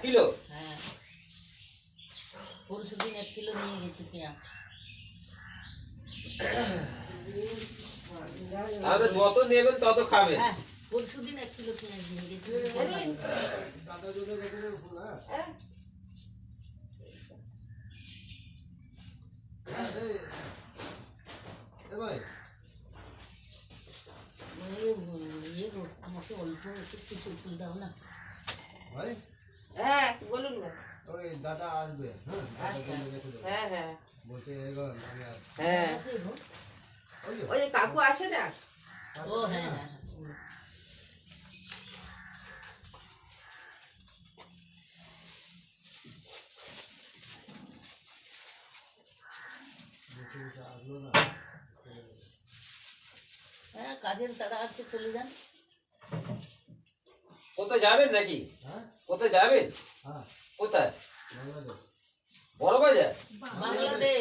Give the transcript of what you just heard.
Kilo? হ্যাঁ, পরশুদিন 1 kilo নিয়ে গেছি পেঁয়াজ। তাহলে যত নেবেন তত খাবেন। হ্যাঁ, পরশুদিন 1 কিলো পেঁয়াজ নিয়ে গেছি। আমাকে অল্প একটু কিছু দাও না। হ্যাঁ বলুন না। দাদা আসবে। হ্যাঁ হ্যাঁ বলছে হ্যাঁ, ওই যে কাকু আসে না। ও হ্যাঁ হ্যাঁ হ্যাঁ। হ্যাঁ, কাজের তাড়া আছে, চলে যান। কোথায় যাবেন নাকি? কোথায় যাবেন? কোথায়? বড় বাজার? বাংলাদেশ।